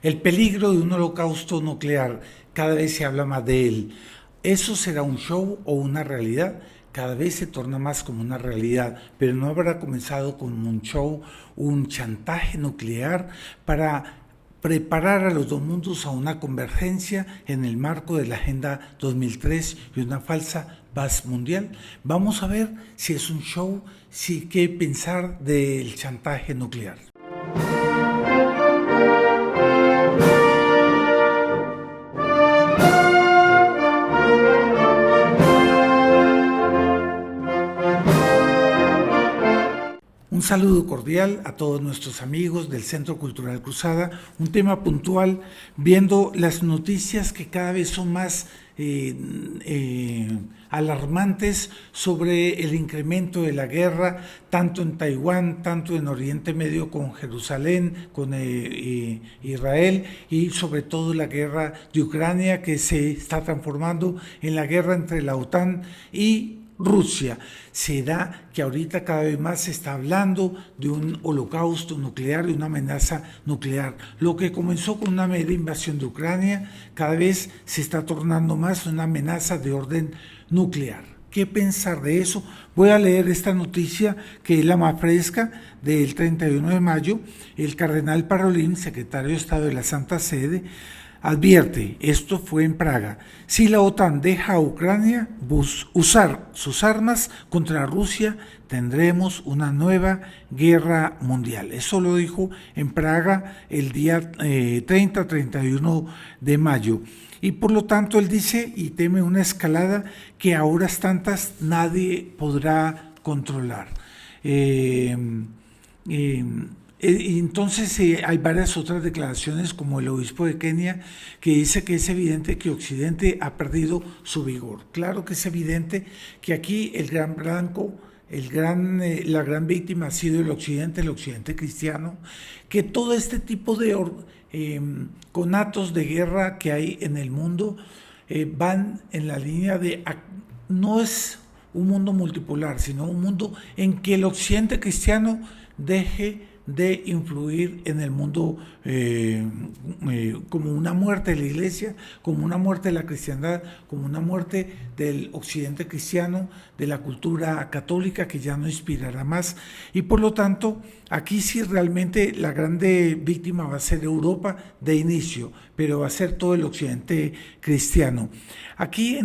El peligro de un holocausto nuclear, cada vez se habla más de él. ¿Eso será un show o una realidad? Cada vez se torna más como una realidad, pero no habrá comenzado como un show, un chantaje nuclear para preparar a los dos mundos a una convergencia en el marco de la Agenda 2003 y una falsa paz mundial. Vamos a ver si es un show, si qué pensar del chantaje nuclear. Un saludo cordial a todos nuestros amigos del Centro Cultural Cruzada, un tema puntual, viendo las noticias que cada vez son más alarmantes sobre el incremento de la guerra, tanto en Taiwán, tanto en Oriente Medio con Jerusalén, con Israel, y sobre todo la guerra de Ucrania, que se está transformando en la guerra entre la OTAN y Rusia. ¿Será que ahorita cada vez más se está hablando de un holocausto nuclear, de una amenaza nuclear? Lo que comenzó con una mera invasión de Ucrania, cada vez se está tornando más una amenaza de orden nuclear. ¿Qué pensar de eso? Voy a leer esta noticia, que es la más fresca, del 31 de mayo. El cardenal Parolin, secretario de Estado de la Santa Sede, advierte, esto fue en Praga, si la OTAN deja a Ucrania usar sus armas contra Rusia, tendremos una nueva guerra mundial. Eso lo dijo en Praga el día 30-31 de mayo. Y por lo tanto él dice y teme una escalada que a horas tantas nadie podrá controlar. Entonces hay varias otras declaraciones, como el obispo de Kenia, que dice que es evidente que Occidente ha perdido su vigor. Claro que es evidente que aquí el gran blanco, la gran víctima ha sido el occidente cristiano, que todo este tipo de conatos de guerra que hay en el mundo van en la línea de, no es un mundo multipolar, sino un mundo en que el occidente cristiano deje de influir en el mundo como una muerte de la iglesia, como una muerte de la cristiandad, como una muerte del occidente cristiano, de la cultura católica que ya no inspirará más. Y por lo tanto, aquí sí realmente la grande víctima va a ser Europa de inicio, pero va a ser todo el occidente cristiano. Aquí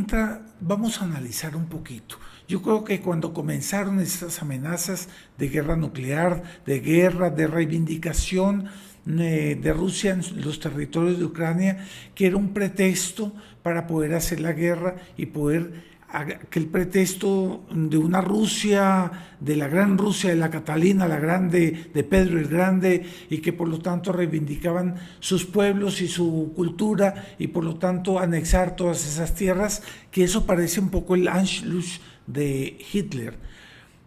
vamos a analizar un poquito. Yo creo que cuando comenzaron estas amenazas de guerra nuclear, de reivindicación de Rusia en los territorios de Ucrania, que era un pretexto para poder hacer la guerra y poder aquel pretexto de una Rusia, de la gran Rusia, de la Catalina la Grande, de Pedro el Grande, y que por lo tanto reivindicaban sus pueblos y su cultura, y por lo tanto anexar todas esas tierras, que eso parece un poco el Anschluss de Hitler.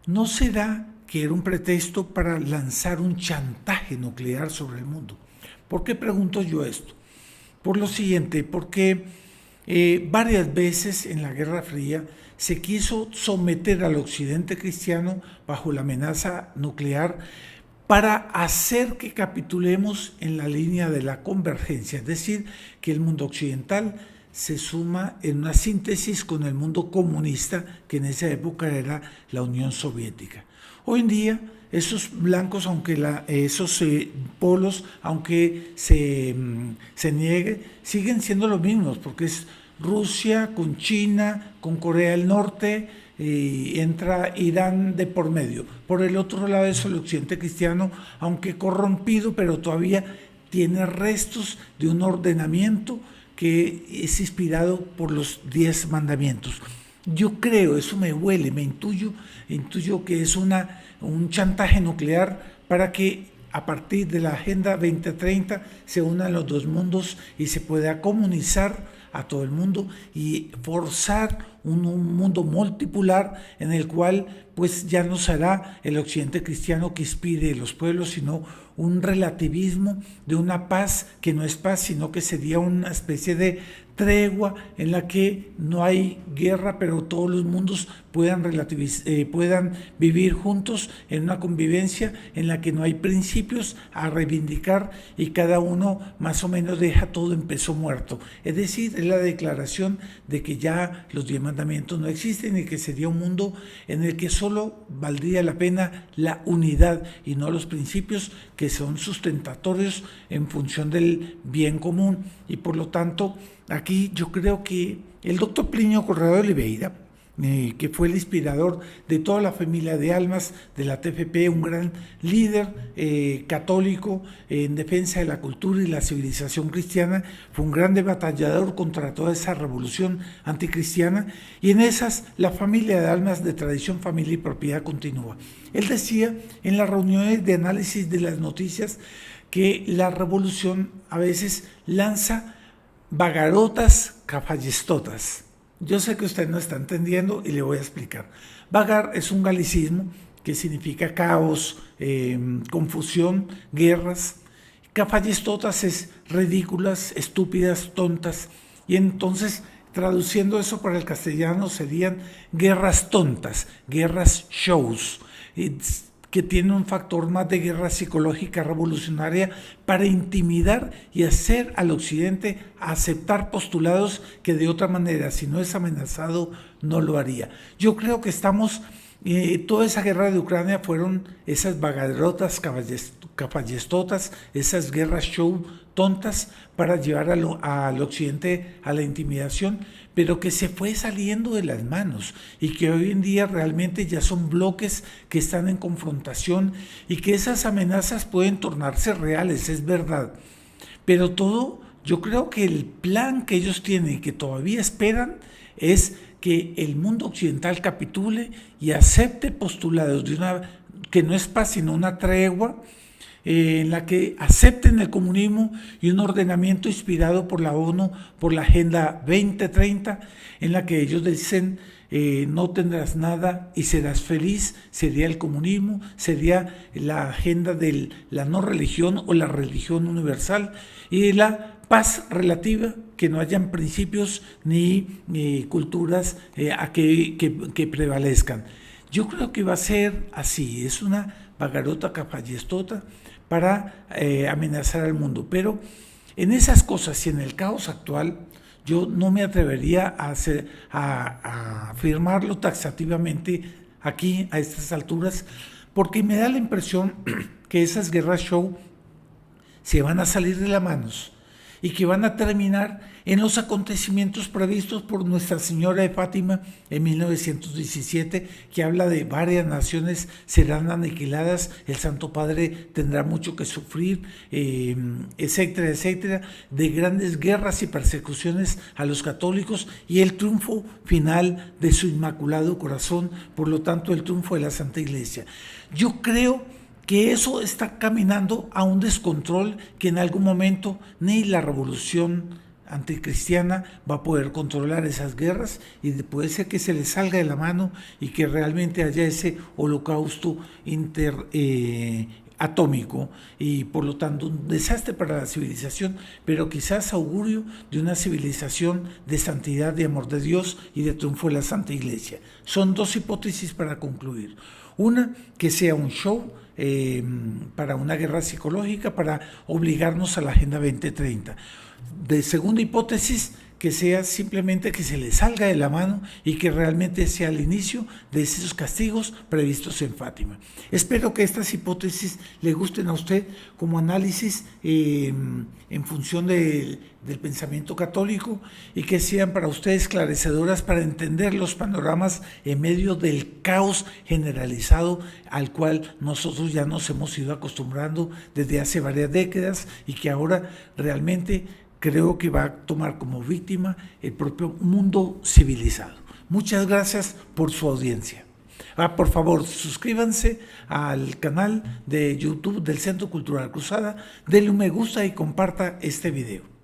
¿No será que era un pretexto para lanzar un chantaje nuclear sobre el mundo? ¿Por qué pregunto yo esto? Por lo siguiente, porque varias veces en la Guerra Fría se quiso someter al occidente cristiano bajo la amenaza nuclear para hacer que capitulemos en la línea de la convergencia, es decir, que el mundo occidental se suma en una síntesis con el mundo comunista, que en esa época era la Unión Soviética. Hoy en día, esos blancos, esos polos, aunque se niegue, siguen siendo los mismos, porque es Rusia con China, con Corea del Norte, y entra Irán de por medio. Por el otro lado es el occidente cristiano, aunque corrompido, pero todavía tiene restos de un ordenamiento que es inspirado por los 10 mandamientos. Yo creo, eso me huele, intuyo que es un chantaje nuclear para que a partir de la Agenda 2030 se unan los dos mundos y se pueda comunizar a todo el mundo y forzar un mundo multipolar en el cual pues ya no será el occidente cristiano que inspire los pueblos, sino un relativismo de una paz que no es paz, sino que sería una especie de tregua, en la que no hay guerra, pero todos los mundos puedan vivir juntos en una convivencia en la que no hay principios a reivindicar y cada uno más o menos deja todo en peso muerto. Es decir, es la declaración de que ya los 10 mandamientos no existen y que sería un mundo en el que solo valdría la pena la unidad y no los principios que son sustentatorios en función del bien común. Y por lo tanto, aquí yo creo que el doctor Plinio Corrado de Oliveira, que fue el inspirador de toda la familia de almas de la TFP, un gran líder católico en defensa de la cultura y la civilización cristiana, fue un grande batallador contra toda esa revolución anticristiana, y en esas la familia de almas de tradición, familia y propiedad continúa. Él decía en las reuniones de análisis de las noticias que la revolución a veces lanza vagarotas caballestotas. Yo sé que usted no está entendiendo y le voy a explicar. Vagar es un galicismo que significa caos, confusión, guerras. Caballestotas es ridículas, estúpidas, tontas. Y entonces, traduciendo eso para el castellano, serían guerras tontas, guerras shows, que tiene un factor más de guerra psicológica revolucionaria para intimidar y hacer al occidente aceptar postulados que de otra manera, si no es amenazado, no lo haría. Yo creo que estamos, toda esa guerra de Ucrania fueron esas vagarotas caballestotas, esas guerras show tontas para llevar al occidente a la intimidación, pero que se fue saliendo de las manos y que hoy en día realmente ya son bloques que están en confrontación y que esas amenazas pueden tornarse reales, es verdad. Pero todo, yo creo que el plan que ellos tienen y que todavía esperan es que el mundo occidental capitule y acepte postulados de que no es paz sino una tregua, en la que acepten el comunismo y un ordenamiento inspirado por la ONU, por la Agenda 2030, en la que ellos dicen no tendrás nada y serás feliz, sería el comunismo, sería la agenda de la no religión o la religión universal, y la paz relativa, que no hayan principios ni culturas que prevalezcan. Yo creo que va a ser así, es una vagarota capallestota para amenazar al mundo, pero en esas cosas y en el caos actual yo no me atrevería a afirmarlo taxativamente aquí a estas alturas, porque me da la impresión que esas guerras show se van a salir de las manos y que van a terminar en los acontecimientos previstos por Nuestra Señora de Fátima en 1917, que habla de varias naciones serán aniquiladas, el Santo Padre tendrá mucho que sufrir, etcétera, etcétera, de grandes guerras y persecuciones a los católicos y el triunfo final de su Inmaculado Corazón, por lo tanto el triunfo de la Santa Iglesia. Yo creo que eso está caminando a un descontrol que en algún momento ni la revolución anticristiana va a poder controlar esas guerras, y puede ser que se les salga de la mano y que realmente haya ese holocausto atómico y por lo tanto un desastre para la civilización, pero quizás augurio de una civilización de santidad, de amor de Dios y de triunfo de la Santa Iglesia. Son dos hipótesis para concluir. Una, que sea un show para una guerra psicológica, para obligarnos a la Agenda 2030. De segunda hipótesis, que sea simplemente que se le salga de la mano y que realmente sea el inicio de esos castigos previstos en Fátima. Espero que estas hipótesis le gusten a usted como análisis en función del pensamiento católico y que sean para usted esclarecedoras para entender los panoramas en medio del caos generalizado al cual nosotros ya nos hemos ido acostumbrando desde hace varias décadas y que ahora realmente creo que va a tomar como víctima el propio mundo civilizado. Muchas gracias por su audiencia. Por favor, suscríbanse al canal de YouTube del Centro Cultural Cruzada, denle un me gusta y comparta este video.